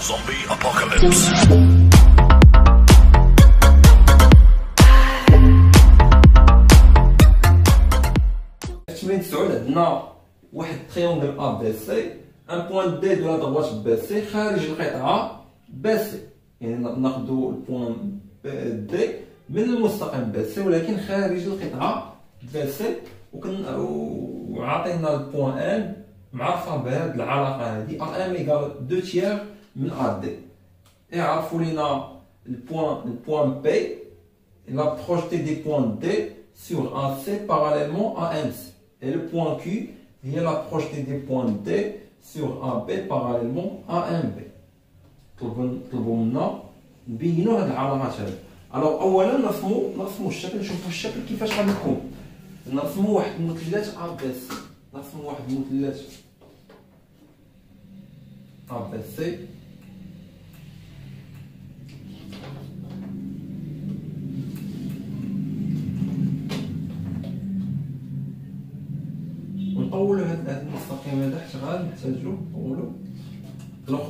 Zombie apocalypse. تمرين 9 عندنا واحد تريونغل ا بي سي، ان بوان دي دو لا دروات بي سي خارج القطعه بي سي، يعني ناخذوا البوان دي من المستقيم بي سي ولكن خارج القطعه بي سي، وعطينا البوان ان معرفه بهذه العلاقه هذه ا ام ايكال 2 تيير من ا دي. يعرفوا لينا البوان بي il a projeté des points D sur AC parallèlement à MC. Et le point Q, il a projeté des points D sur AB parallèlement à MB. طلبوا لنا نبينوا هاد العلامات هادي. الوغ اولا نرسموا الشكل، نشوفوا الشكل كيفاش غادي يكون. نرسموا واحد المثلث ا بي سي، نرسموا واحد المثلث ا بي سي. نطولوا هاد المستقيم هذا حتى غنحتاجو نطولو.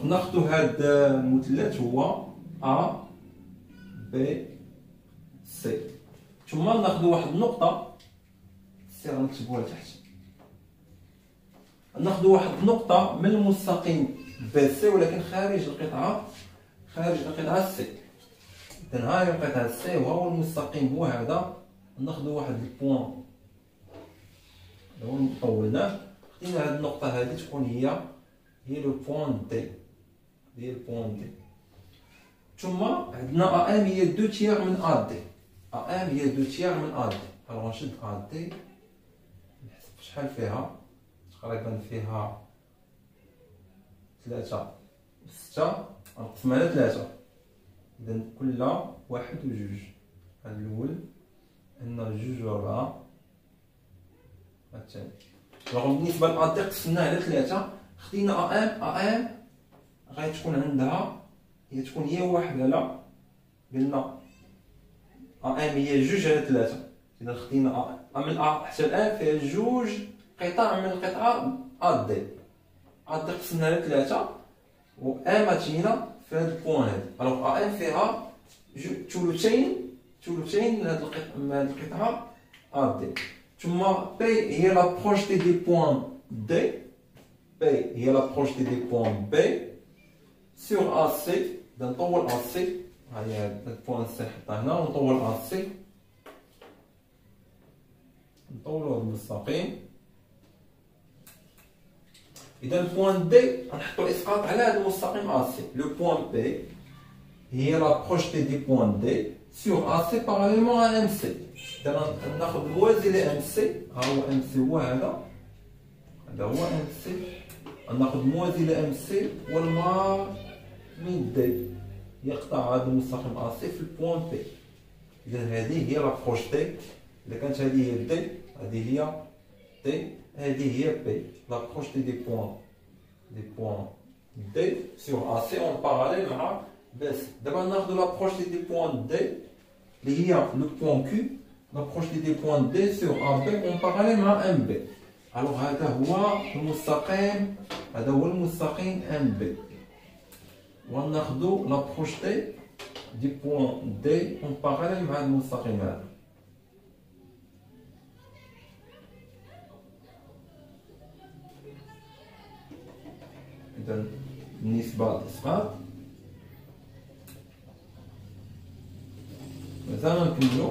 ناخدو هاد المثلث هو ا بي سي، ثم ناخدو واحد النقطة سي غنكتبوها تحت، ناخدو واحد النقطة من المستقيم بي سي ولكن خارج القطعة سي. إذا ها هي القطعة سي وهو المستقيم هو هذا. ناخدو واحد البوان لو طولناه، خدينا هاد النقطة هادي تكون هي لو بوان دي، هي البوان دي. ثم عندنا ا ام هي 2 تيير من ا دي، ا ام هي 2 تيير من ا دي. الوغ نشد ا دي نحسب شحال فيها، تقريبا فيها 3 و 6، نقسمها على 3. إذا كل واحد و جوج، هاد الأول عندنا جوج و 4 الثاني. دونك بالنسبه لأ دي قسمناها على 3، خدينا ا ام غتكون عندها تكون هي واحد على، قلنا ا ام هي جوج على 3. اذا خدينا من ا حتى الان فيها جوج قطع من القطعه ا دي قسمناها على 3 و ام تجينا في هذا البوان هذا. الوغ ا ام فيها ثلثين من هذه القطعه ا دي. ثم P هي لا بروجتي دي بوان D، P هي لا بروجتي دي بوان B sur AC. إذا نطول AC، ها هي هاد البوان C حطها هنا، ونطول AC، نطولو هاد المستقيم. إذا البوان D غنحطو إسقاط على هاد المستقيم AC. لو بوان P هي لا بروجتي دي بوان D sur AC parallèlement à MC. إذا ناخذ الموازي ل MC، ها هو MC هو هذا هو MC. ناخذ موازي ل MC والمار من دي يقطع هذا المستقيم AC في البوان بي. إذا هذه هي لا بروجتي. إذا كانت هذه هي دي، هذه هي دي، هذه هي بي، لا بروجتي دي بوان دي سور AC اون باراليل مع بي سي. دابا ناخذ لا بروجتي دي بوان دي اللي هي لو بوان كيو، la projeter des points D sur AB en parallèle à MB. Alors هذا هو المستقيم MB. وناخذوا la projeter des points D en parallèle مع المستقيم هذا. إذا بالنسبة للإسقاط مازال نكملو.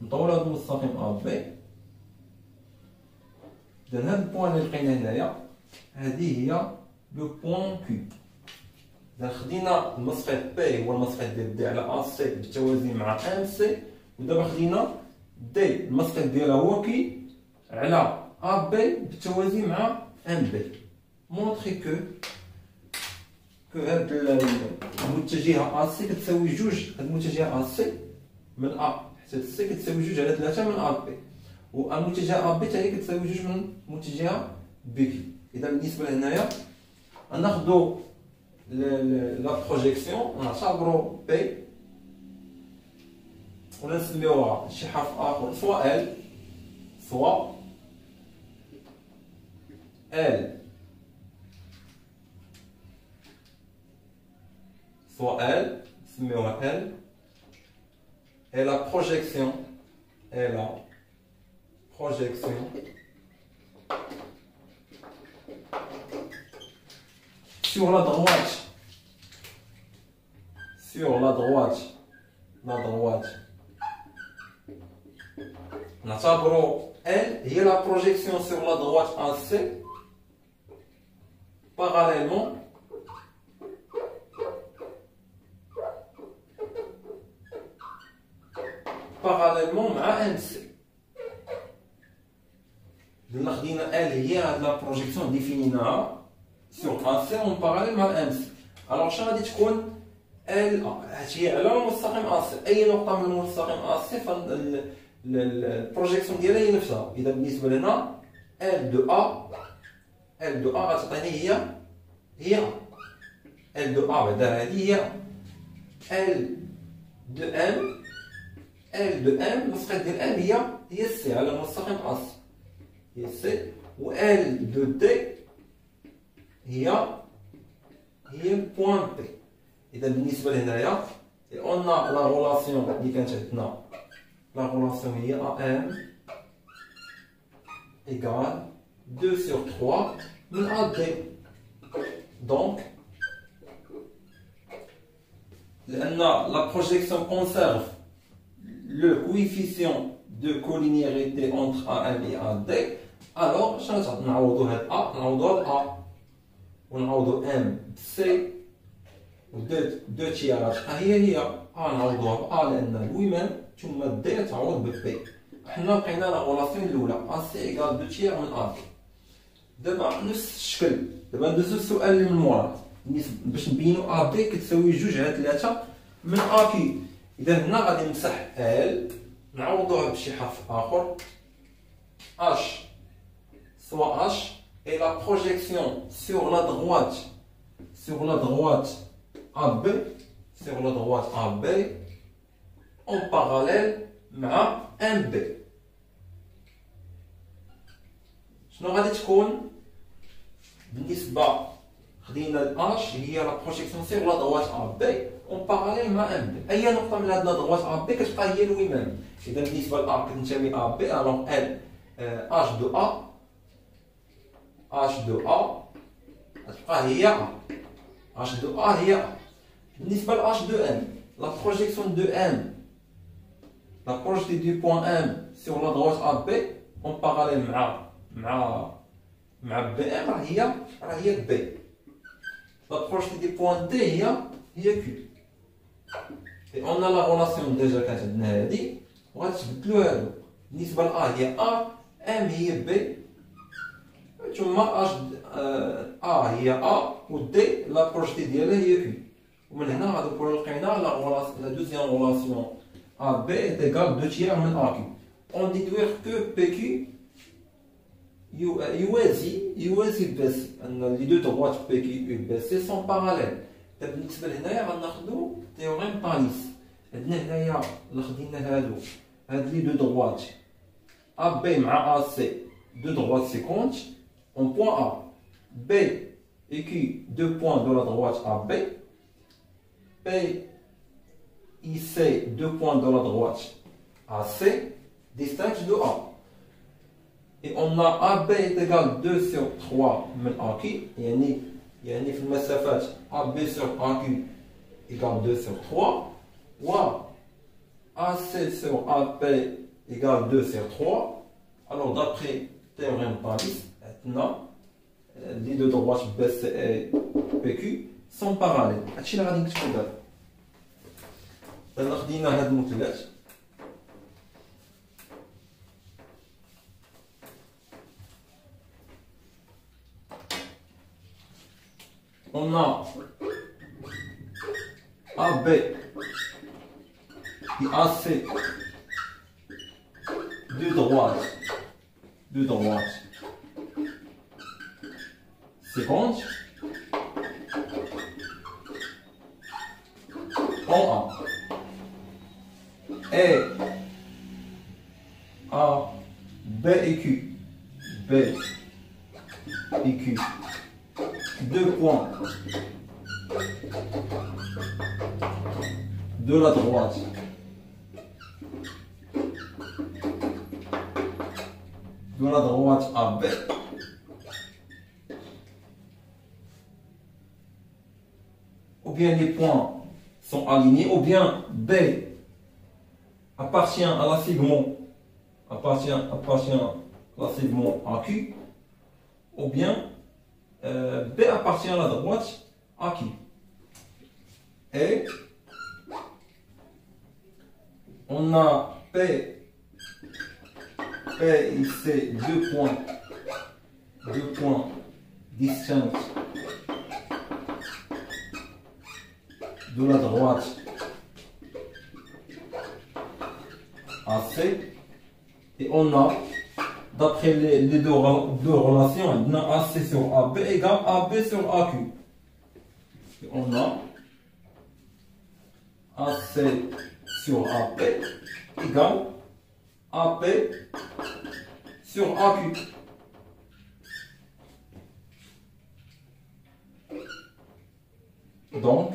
نطول هذا المستقيم ا بي. اذا هذا البوان اللي لقينا هنايا هذه هي لو بوان كيو. اذا خدينا المسقط بي هو المسقط ديال دي على ا سي بالتوازي مع ام سي، ودابا خدينا دي المسقط ديالها هو كي على ا بي بالتوازي مع ام بي. مونطري كو هاد المتجهه ا سي كتساوي جوج، هاد المتجهه ا سي من ا حتى سي كتساوي جوج على 3 من ا بي، والمتجهه ا بي حتى هي كتساوي جوج من المتجهه بي كي. اذا بالنسبه لهنايا ناخذوا لا بروجيكسيون ونعتبروا بي ولا نسميوها شي حرف اخر، سوا ال soit L, L, et la projection, sur la droite, نعتبروا L هي la projection sur la droite AC parallèlement مع MC. قلنا خدينا L هي هاد la projection ديفينيناها sur AC en parallèle مع MC. alors شنو غادي تكون L هي على مستقيم AC. اي نقطة من مستقيم AC البروجيكسيون ديالها هي نفسها. اذا بالنسبه لنا L de A غتعطيني هي L de A بعدا هذه هي L de M المسقط ديال M هي C على المستقيم AC هي C. و L de D هي البوان P. اذا بالنسبه لهنايا on a la relation اللي كانت عندنا. La relation est AM égale 2 sur 3 من AD. Donc, la projection conserve le coefficient de collinéarité entre AM et AD. Alors, je vais نعوضو هاد A نعوضوها ب A ونعوضو M ب C و 2 tiers غتبقى هي A نعوضوها ب A لأن lui-même ثم دي تعوض ب بي. حنا لقينا لا غولاسيون الاولى AC ايكال 2 تيير من AD. دابا نفس الشكل، دابا ندوزو السؤال اللي من موراه باش نبينو AD كتساوي 2 على 3 من AQ. اذا هنا غادي نمسح L نعوضوها بشي حرف اخر H soit H et la projection sur la droite AB en parallèle مع MB. شنو غادي تكون بالنسبه خدينا H هي لا بروجيكسيون سيغ لا droite AB en parallèle مع MB. اي نقطه من هاد لا droite AB كتبقى هي لوي ميم. اذا بالنسبه ل A كتنتمي AB alors L H de A غتبقى هي A. H de A هي A. بالنسبه ل H de M la projection de M la projeté du point M sur la droite AB en parallèle مع BM راه هي B. La projeté du point D هي Q. Et on a la relation déjà كانت عندنا هذه وغتبدلو هادو. بالنسبة ل A هي A M هي B ثم A هي A و D la projeté ديالها هي Q. ومن هنا غادي نكونو لقينا la deuxième relation AB est égal 2 tiers من AQ. On déduire que PQ يوازي BC. أن les deux droites PQ et BC sont parallèles. بالنسبة لهنايا غناخدو théorème Thalès. عندنا هنايا اللي خدينا هاد les deux droites AB مع AC deux droites séquentes en point A. B et Q deux points de la droite AB. P IC deux points de la droite AC distincts de A. Et on a AB est égal 2 sur 3 من AQ. يعني في المسافات AB sur AQ égale 2 sur 3 و AC sur AP égale 2 sur 3. Alors d'après théorème Thalès maintenant les deux droites BC et PQ sont parallèles. هادشي اللي غادي نكتبو دابا. دابا خدينا هاد المثلث on a AB et AC deux droites séquentes en A. Et A, B et Q, deux points de la droite AB ou bien les points sont alignés, ou bien B appartient à la segment AQ, ou bien B appartient à la droite AQ. Et on a P et C, deux points distincts de la droite AC, et on a, d'après les deux relations, on a AC sur AB égale AB sur AQ. Et on a AC sur AP égale AP sur AQ. Donc,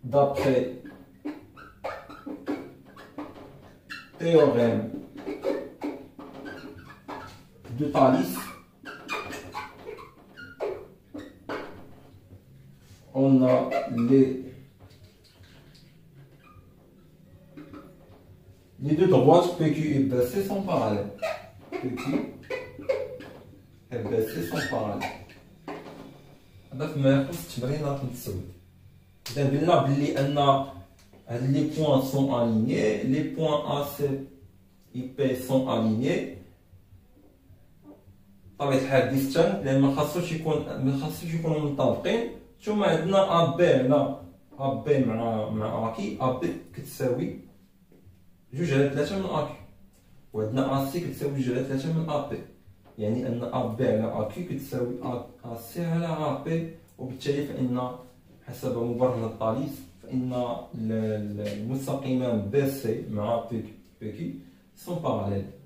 d'après théorème de Thalès, on a les deux droites PQ et BC sont parallèles. PQ et BC sont parallèles. هذا فيما يخص التمرينات التسويق. إذا قلنا بلي أن les points sont alignés, les points AC et P sont alignés. بطبيعة الحال distinct لأن ما خاصوش يكونوا متطابقين. ثم عندنا AB هنا AB مع AQ، AB كتساوي 2/3 من AQ، وعندنا AC كتساوي 2/3 من AP، يعني أن AB على AQ كتساوي AC على AP، وبالتالي فإن حسب مبرهن ثالث فإن المستقيمان BC مع PQ sont parallèles.